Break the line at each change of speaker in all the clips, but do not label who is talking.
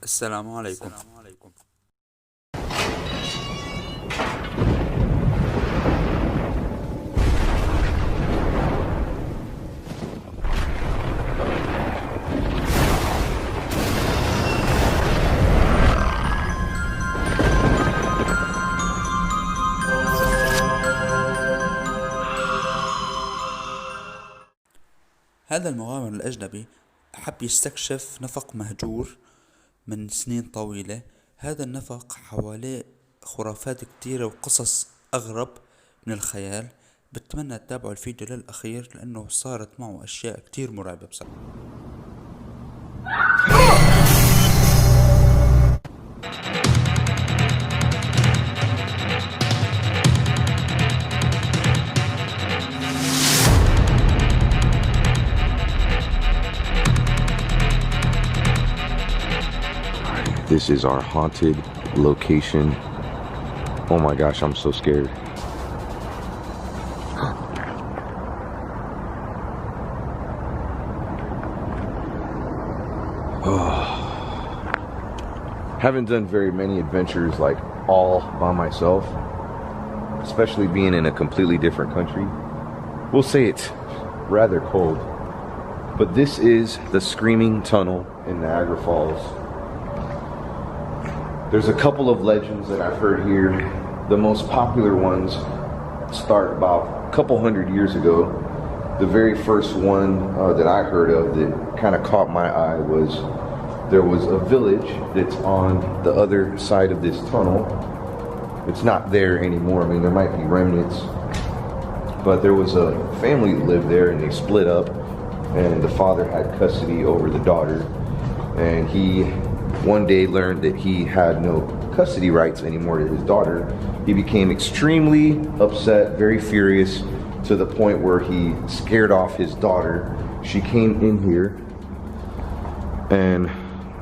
السلام عليكم. هذا المغامر الأجنبي حب يستكشف نفق مهجور من سنين طويلة. هذا النفق حواليه خرافات كتيرة وقصص أغرب من الخيال. بتمنى تتابعوا الفيديو للأخير لأنه صارت معه أشياء كتير مرعبة بصراحة.
This is our haunted location. Oh my gosh, I'm so scared. Haven't done very many adventures like all by myself, especially being in a completely different country. We'll say it's rather cold, but this is the Screaming Tunnel in Niagara Falls. There's a couple of legends that I've heard here. The most popular ones start about a couple hundred years ago. The very first one that I heard of that kind of caught my eye was there was a village that's on the other side of this tunnel. It's not there anymore. I mean, there might be remnants, but there was a family that lived there and they split up, and the father had custody over the daughter, and he one day learned that he had no custody rights anymore to his daughter. He became extremely upset, very furious, to the point where he scared off his daughter. She came in here, and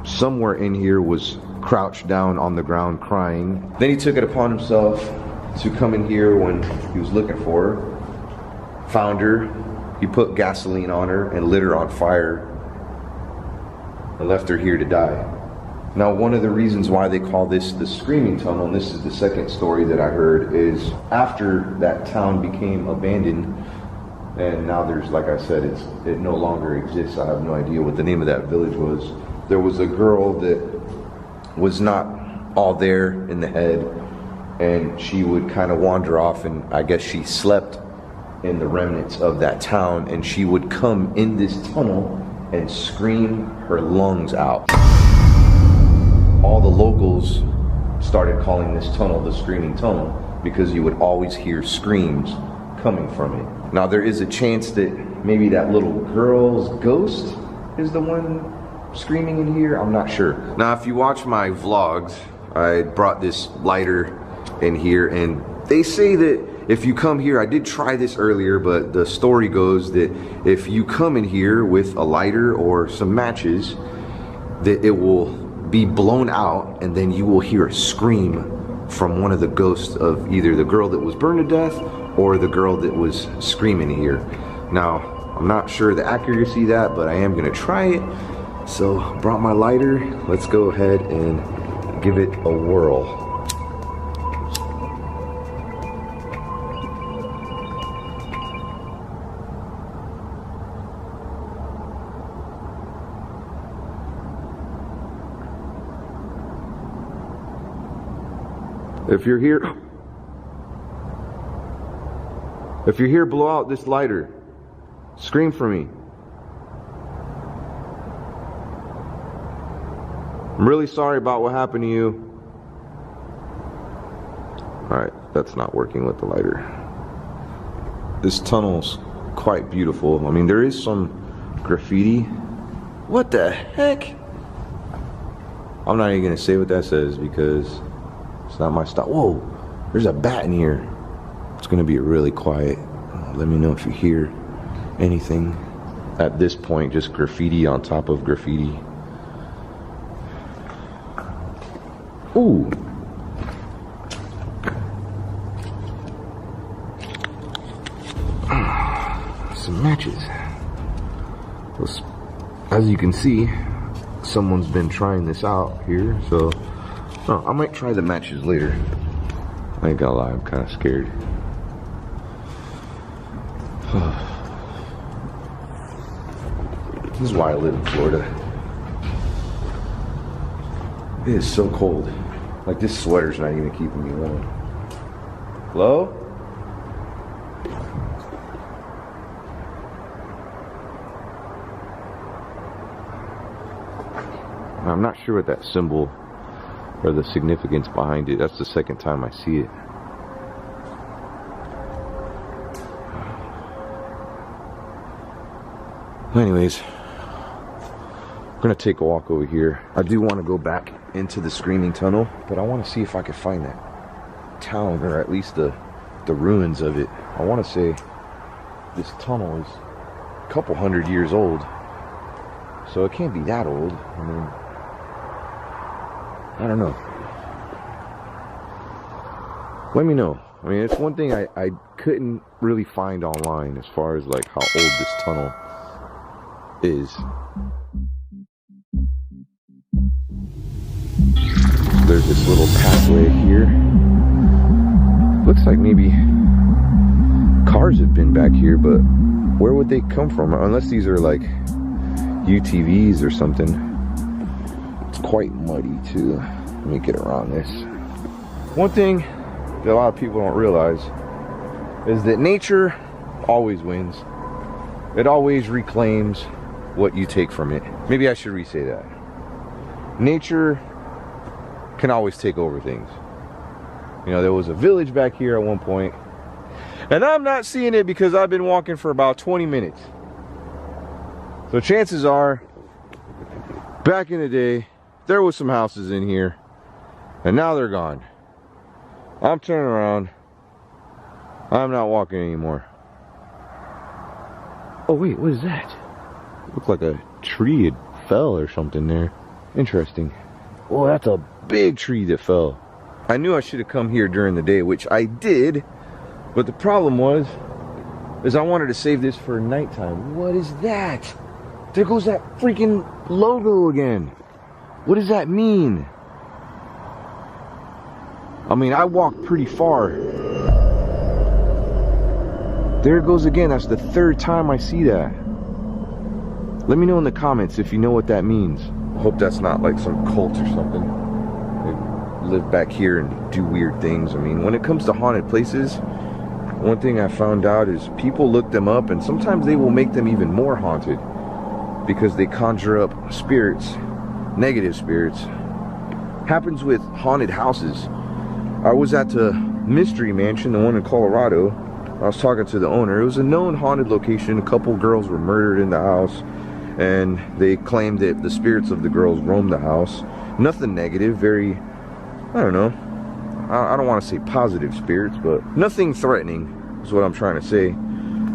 somewhere in here was crouched down on the ground crying. Then he took it upon himself to come in here when he was looking for her, found her, he put gasoline on her and lit her on fire and left her here to die. Now, one of the reasons why they call this the Screaming Tunnel, and this is the second story that I heard, is after that town became abandoned, and now there's, like I said, it no longer exists. I have no idea what the name of that village was. There was a girl that was not all there in the head, and she would kind of wander off, and I guess she slept in the remnants of that town, and she would come in this tunnel and scream her lungs out. All the locals started calling this tunnel the Screaming Tunnel because you would always hear screams coming from it. Now, there is a chance that maybe that little girl's ghost is the one screaming in here. I'm not sure. Now, if you watch my vlogs, I brought this lighter in here, and they say that if you come here, I did try this earlier, but the story goes that if you come in here with a lighter or some matches, that it will be blown out, and then you will hear a scream from one of the ghosts of either the girl that was burned to death or the girl that was screaming here. Now, I'm not sure the accuracy of that, but I am gonna try it. So, brought my lighter. Let's go ahead and give it a whirl. If you're here, blow out this lighter. Scream for me. I'm really sorry about what happened to you. Alright, that's not working with the lighter. This tunnel's quite beautiful. I mean, there is some graffiti. What the heck? I'm not even gonna say what that says because it's not my style. Whoa, there's a bat in here. It's gonna be really quiet. Let me know if you hear anything. At this point, just graffiti on top of graffiti. Ooh. Some matches. As you can see, someone's been trying this out here, so I might try the matches later. I ain't gonna lie, I'm kind of scared. This is why I live in Florida. It is so cold. Like, this sweater's not even keeping me warm. Hello? I'm not sure what that symbol or the significance behind it. That's the second time I see it. Anyways, I'm gonna take a walk over here. I do want to go back into the Screaming Tunnel, but I want to see if I can find that town, or at least the ruins of it. I want to say this tunnel is a couple hundred years old, so it can't be that old. I mean, I don't know. Let me know. I mean, it's one thing I couldn't really find online as far as like how old this tunnel is. There's this little pathway here. Looks like maybe cars have been back here, but where would they come from? Unless these are like UTVs or something. It's quite muddy too. Let me get around this. One thing that a lot of people don't realize is that nature always wins. It always reclaims what you take from it. Maybe I should re-say that. Nature can always take over things. You know, there was a village back here at one point, and I'm not seeing it because I've been walking for about 20 minutes. So chances are, back in the day, there was some houses in here, and now they're gone. I'm turning around. I'm not walking anymore. Oh wait, what is that? Looked like a tree had fell or something there. Interesting. Oh, that's a big tree that fell. I knew I should have come here during the day, which I did, but the problem is I wanted to save this for nighttime. What is that? There goes that freaking logo again. What does that mean? I mean, I walked pretty far. There it goes again. That's the third time I see that. Let me know in the comments if you know what that means. I hope that's not like some cult or something. They live back here and do weird things. I mean, when it comes to haunted places, one thing I found out is people look them up, and sometimes they will make them even more haunted because they conjure up spirits, negative spirits. Happens with haunted houses. I was at the Mystery Mansion, the one in Colorado. I was talking to the owner. It was a known haunted location. A couple girls were murdered in the house, and they claimed that the spirits of the girls roamed the house. Nothing negative, very, I don't know, I don't want to say positive spirits, but nothing threatening is what I'm trying to say.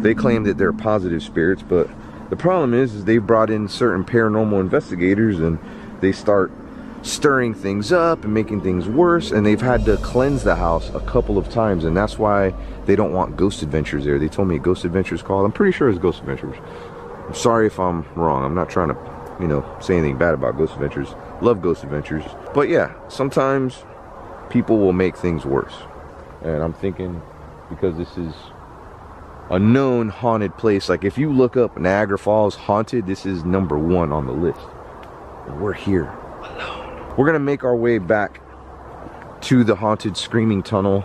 They claim that they're positive spirits, but the problem is they brought in certain paranormal investigators, and they start stirring things up and making things worse, and they've had to cleanse the house a couple of times, and that's why they don't want Ghost Adventures there. They told me Ghost Adventures called. I'm pretty sure it's Ghost Adventures. I'm sorry if I'm wrong. I'm not trying to, you know, say anything bad about Ghost Adventures. Love Ghost Adventures. But yeah, sometimes people will make things worse. And I'm thinking, because this is a known haunted place, like if you look up Niagara Falls haunted, this is #1 on the list. And we're here alone. We're gonna make our way back to the haunted Screaming Tunnel.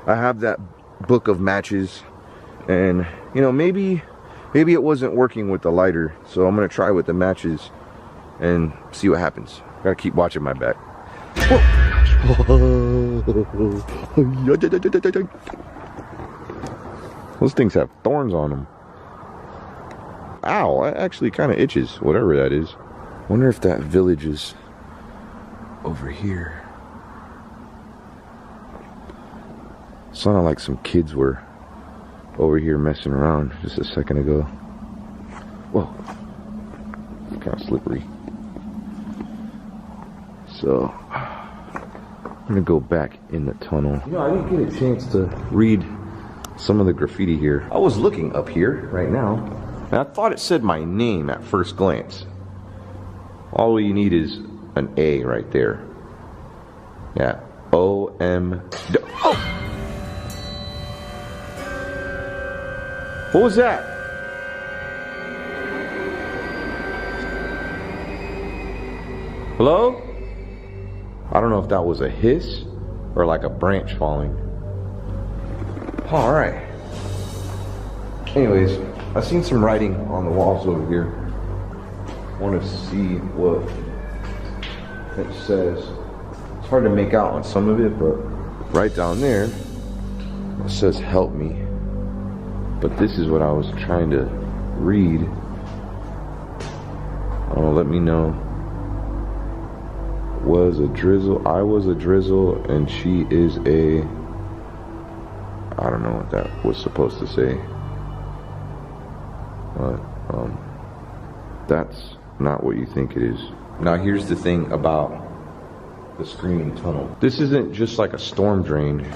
I have that book of matches, and you know, maybe it wasn't working with the lighter, so I'm gonna try with the matches and see what happens. Gotta keep watching my back. Those things have thorns on them. Ow, that actually kind of itches, whatever that is. Wonder if that village is over here. Sounded like some kids were over here messing around just a second ago. Whoa, it's kind of slippery. So I'm gonna go back in the tunnel. You know, I didn't get a chance to read some of the graffiti here. I was looking up here right now, and I thought it said my name at first glance. All you need is an A right there. Yeah. O-M... Oh! What was that? Hello? I don't know if that was a hiss or like a branch falling. Alright. Anyways, I've seen some writing on the walls over here. I want to see what it says. It's hard to make out on some of it, but right down there, it says help me. But this is what I was trying to read. Oh, let me know. Was a drizzle, I was a drizzle, and she is a... I don't know what that was supposed to say. But, that's not what you think it is. Now here's the thing about the screaming tunnel. This isn't just like a storm drain.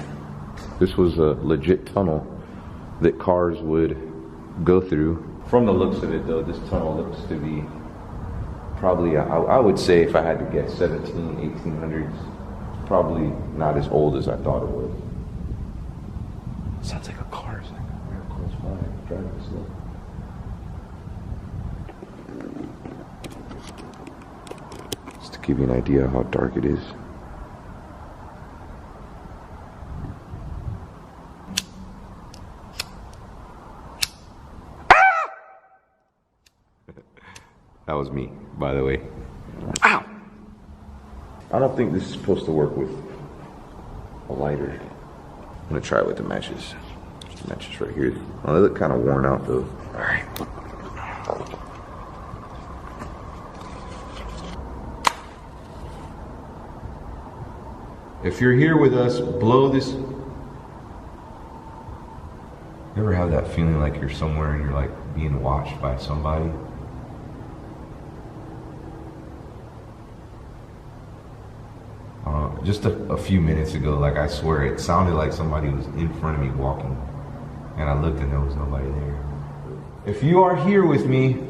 This was a legit tunnel that cars would go through. From the looks of it though, this tunnel looks to be probably, I would say if I had to guess, 1800s. Probably not as old as I thought it was. Sounds like a car is like real close by, driving slow. Just to give you an idea of how dark it is. That was me, by the way. Ow! I don't think this is supposed to work with a lighter. I'm gonna try it with the matches. There's the matches right here. Oh, they look kind of worn out though. All right. If you're here with us, blow this. You ever have that feeling like you're somewhere and you're like being watched by somebody? Just a few minutes ago, like I swear, it sounded like somebody was in front of me walking. And I looked and there was nobody there. If you are here with me,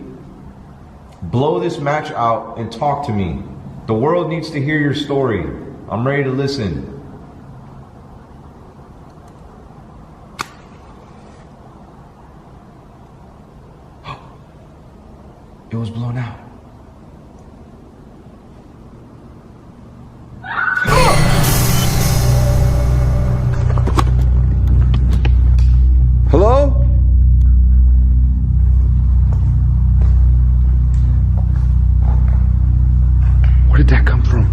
blow this match out and talk to me. The world needs to hear your story. I'm ready to listen. It was blown out. Hello? Where did that come from?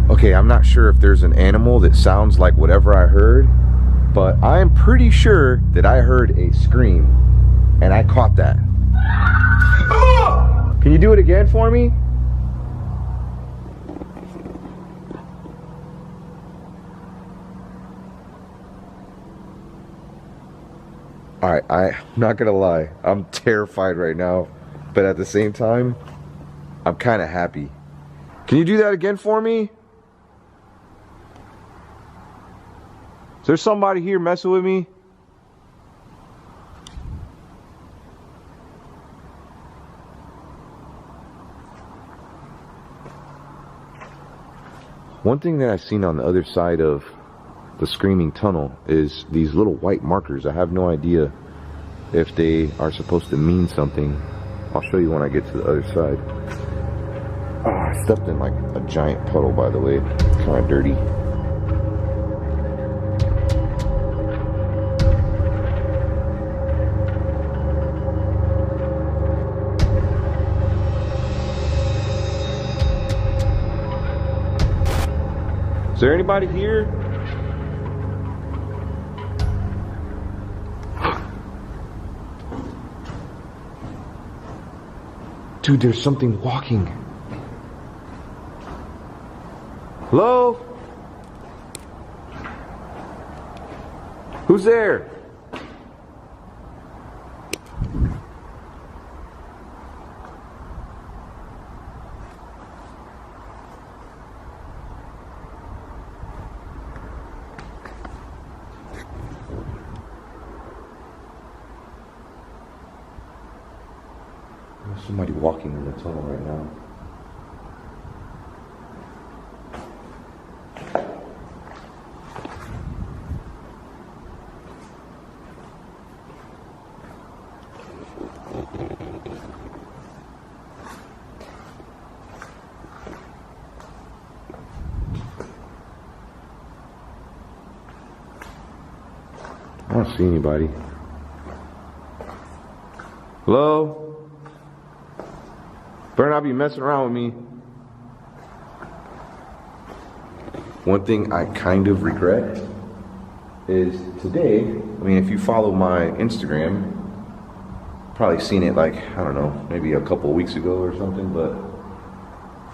Okay, I'm not sure if there's an animal that sounds like whatever I heard, but I'm pretty sure that I heard a scream, and I caught that. Can you do it again for me? Alright, I'm not gonna lie, I'm terrified right now, but at the same time, I'm kind of happy. Can you do that again for me? Is there somebody here messing with me? One thing that I've seen on the other side of the screaming tunnel is these little white markers. I have no idea if they are supposed to mean something. I'll show you when I get to the other side. Oh, I stepped in like a giant puddle, by the way. Kind of dirty. Is there anybody here? Dude, there's something walking. Hello? Who's there? There's somebody walking in the tunnel right now. I don't see anybody. Hello? Better not be messing around with me. One thing I kind of regret is today, I mean, if you follow my Instagram, probably seen it like, I don't know, maybe a couple of weeks ago or something, but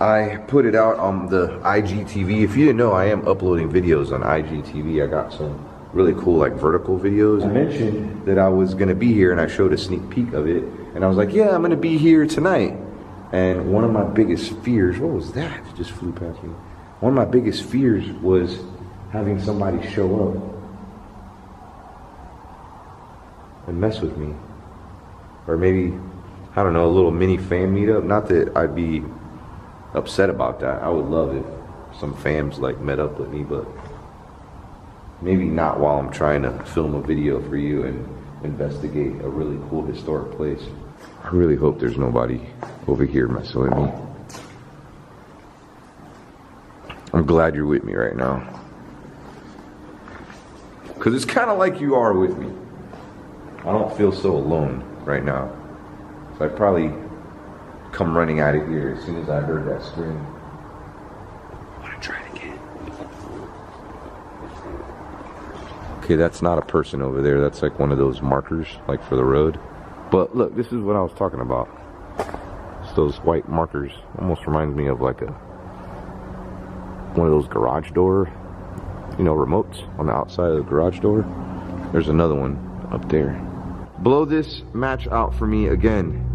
I put it out on the IGTV. If you didn't know, I am uploading videos on IGTV. I got some really cool like vertical videos. I mentioned that I was gonna be here and I showed a sneak peek of it. And I was like, yeah, I'm gonna be here tonight. And one of my biggest fears, what was that? It just flew past me. One of my biggest fears was having somebody show up and mess with me. Or maybe, I don't know, a little mini fan meetup. Not that I'd be upset about that. I would love it if some fams like met up with me, but maybe not while I'm trying to film a video for you and investigate a really cool historic place. I really hope there's nobody over here messing with me. I'm glad you're with me right now. Because it's kind of like you are with me. I don't feel so alone right now. So I'd probably come running out of here as soon as I heard that scream. I want to try it again. Okay, that's not a person over there. That's like one of those markers, like for the road. But look, this is what I was talking about. It's those white markers. Almost reminds me of like one of those garage door, you know, remotes on the outside of the garage door. There's another one up there. Blow this match out for me again.